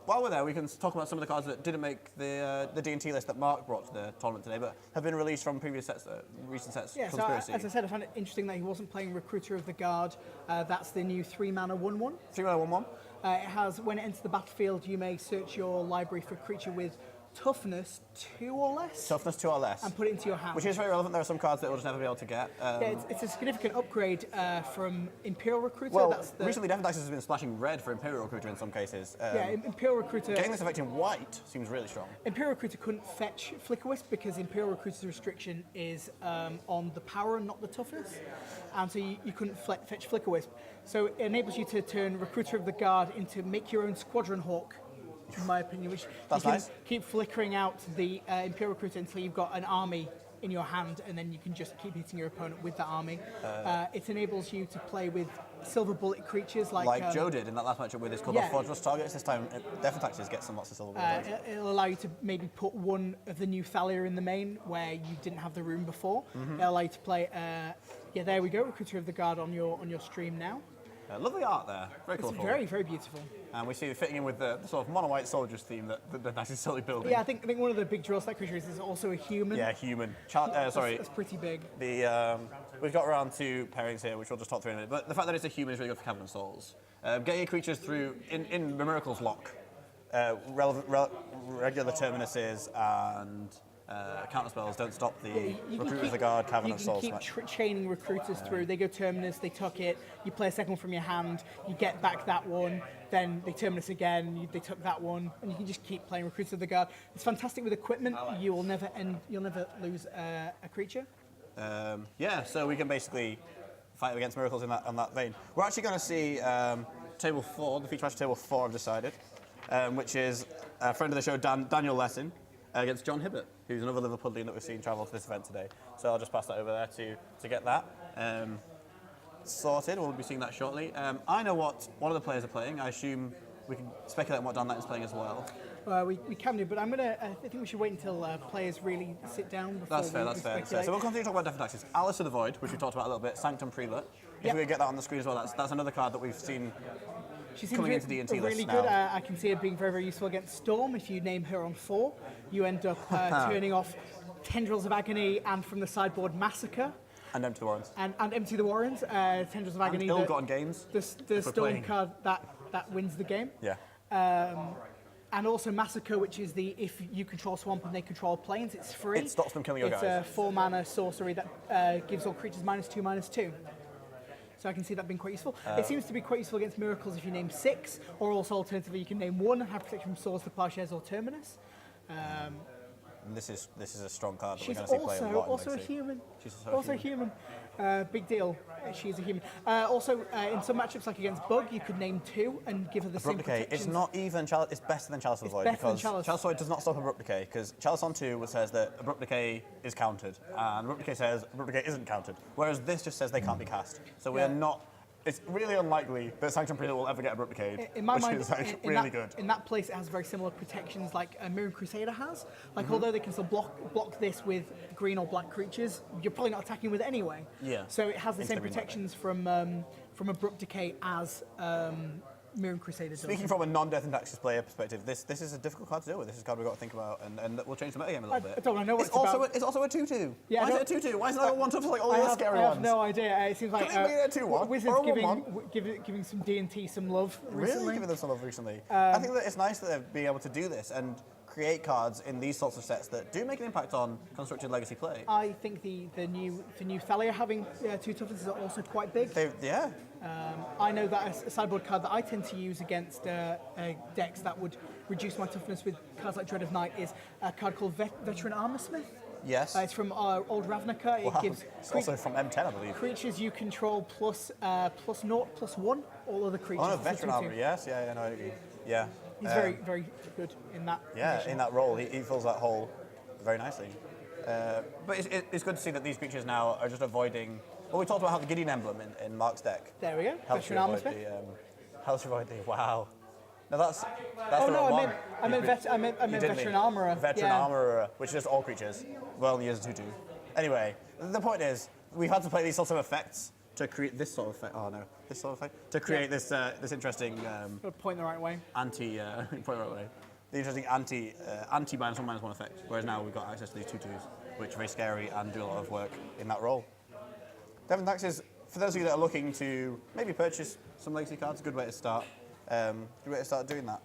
while we're there, we can talk about some of the cards that didn't make the DnT list that Mark brought to the tournament today, but have been released from previous sets, recent sets. Yeah, Conspiracy. so as I said, I found it interesting that he wasn't playing Recruiter of the Guard. That's the new 3-mana 1/1. 3-mana 1/1. It has, when it enters the battlefield, you may search your library for a creature with Toughness 2 or less. Toughness 2 or less. And put it into your hand. Which is very relevant. There are some cards that we'll just never be able to get. Yeah, it's a significant upgrade from Imperial Recruiter. Well, recently Devon Daxis has been splashing red for Imperial Recruiter in some cases. Yeah, Imperial Recruiter... Getting this effect in white seems really strong. Imperial Recruiter couldn't fetch Flicker Wisp because Imperial Recruiter's restriction is on the power and not the toughness. And so you couldn't fetch Flicker Wisp. So it enables you to turn Recruiter of the Guard into make your own Squadron Hawk, in my opinion, which That's you can nice. keep flickering out the Imperial Recruiter until you've got an army in your hand, and then you can just keep hitting your opponent with that army. It enables you to play with silver bullet creatures like Joe did in that last matchup with his couple of Fortress targets. This time, Devon Daxis gets some lots of silver bullets. It'll allow you to maybe put one of the new Thalia in the main where you didn't have the room before. It'll allow you to play, yeah, there we go, Recruiter of the Guard on your stream now. Lovely art there. Very It's colourful. very, very beautiful. And we see it fitting in with the sort of mono-white soldiers theme that Daxis is slowly building. Yeah, I think one of the big draws that creature is also a human. Yeah, human. Sorry. That's pretty big. We've got around 2 pairings here, which we'll just talk through in a minute. But the fact that it's a human is really good for Cavern of Souls. Getting your creatures through, in the Miracles lock, regular terminuses and counter spells don't stop the Recruiter of the Guard, Cavern of Souls. You can keep chaining recruiters through. They go Terminus, they tuck it, you play a second one from your hand, you get back that one, then they Terminus again, they tuck that one, and you can just keep playing Recruiter of the Guard. It's fantastic with equipment. You'll never lose a creature. Yeah, so we can basically fight against Miracles in that vein. We're actually going to see table 4, the feature match table 4, I've decided, which is a friend of the show, Daniel Lessin, against John Hibbert, who's another Liverpoolian that we've seen travel to this event today. So I'll just pass that over there to get that sorted. We'll be seeing that shortly. I know what one of the players are playing. I assume we can speculate on what Dan Knight is playing as well. We can do, but I think we should wait until players really sit down before That's fair. So we'll continue to talk about Devon Daxis. Alice of the Void, which we talked about a little bit, Sanctum Prelate. If we could get that on the screen as well, that's another card that we've seen coming into DnT really lists good. now. I can see it being very, very useful against Storm. If you name her on 4, you end up turning off Tendrils of Agony and from the sideboard Massacre. And Empty the Warrens. And Empty the Warrens. Tendrils of Agony. And ill-gotten games. The Storm card that wins the game. Yeah. And also Massacre, which is if you control Swamp and they control Plains, it's free. It stops them killing your guys. It's a 4-mana sorcery that gives all creatures -2/-2. So I can see that being quite useful. It seems to be quite useful against Miracles if you name 6, or also alternatively you can name 1 and have protection from Swords to Plowshares or Terminus. And this is a strong card that we're She's going to see play a lot. also a human. She's also a human. Big deal. She's a human. Also, in some matchups like against Bug, you could name 2 and give her the same Decay. protections. It's not even it's better than Chalice of the Void because Chalice of the Void does not stop Abrupt Decay because Chalice on 2 says that Abrupt Decay is countered and Abrupt Decay says Abrupt Decay isn't countered, whereas this just says they can't be cast. So we are not. It's really unlikely that Sanctum Prelate will ever get Abrupt Decayed, in my mind, is really good. In that place, it has very similar protections like a Mirren Crusader has. Like, although they can still block this with green or black creatures, you're probably not attacking with it anyway. Yeah. So it has the same protections from Abrupt Decay as Mirren Crusader does. Speaking from a non-Death and Daxis player perspective, this is a difficult card to deal with. This is a card we've got to think about, and we'll change the metagame a little bit. I don't know what it's also a 2/2. Yeah, why is it a 2/2? Why is it not a 1/2 like all the other scary ones? I have no idea. It seems like Could it be a 2/1 Wizards or a 1/1? giving some DnT some love recently. Really giving them some love recently. I think that it's nice that they're being able to do this and create cards in these sorts of sets that do make an impact on constructed legacy play. I think the new Thalia having 2 toughness are also quite big. Yeah. I know that a sideboard card that I tend to use against decks that would reduce my toughness with cards like Dread of Night is a card called Veteran Armorsmith. Yes. It's from Old Ravnica. Wow. It gives It's also from M10, I believe. creatures you control +0/+1, all other creatures. Oh, no, Veteran Armor, yes. Yeah, no, I agree. Yeah. He's very, very good in that. Yeah, position. in that role, he fills that hole very nicely. But it's good to see that these creatures now are just avoiding. Well, we talked about how the Gideon emblem in Mark's deck. There we go. Helps you avoid the wow. Now that's Oh the no, wrong one. I meant Veteran Armorer. Veteran Armorer, which is all creatures. Well, he is a 2/2. Anyway, the point is, we've had to play these sorts of effects to create this sort of effect. Oh no, this sort of effect to create this this interesting Got to point the right way. anti point right way. The interesting anti -1/-1 effect. Whereas now we've got access to these 2/2s, which are very scary and do a lot of work in that role. Devon Taxes, for those of you that are looking to maybe purchase some legacy cards, a good way to start. Good way to start doing that.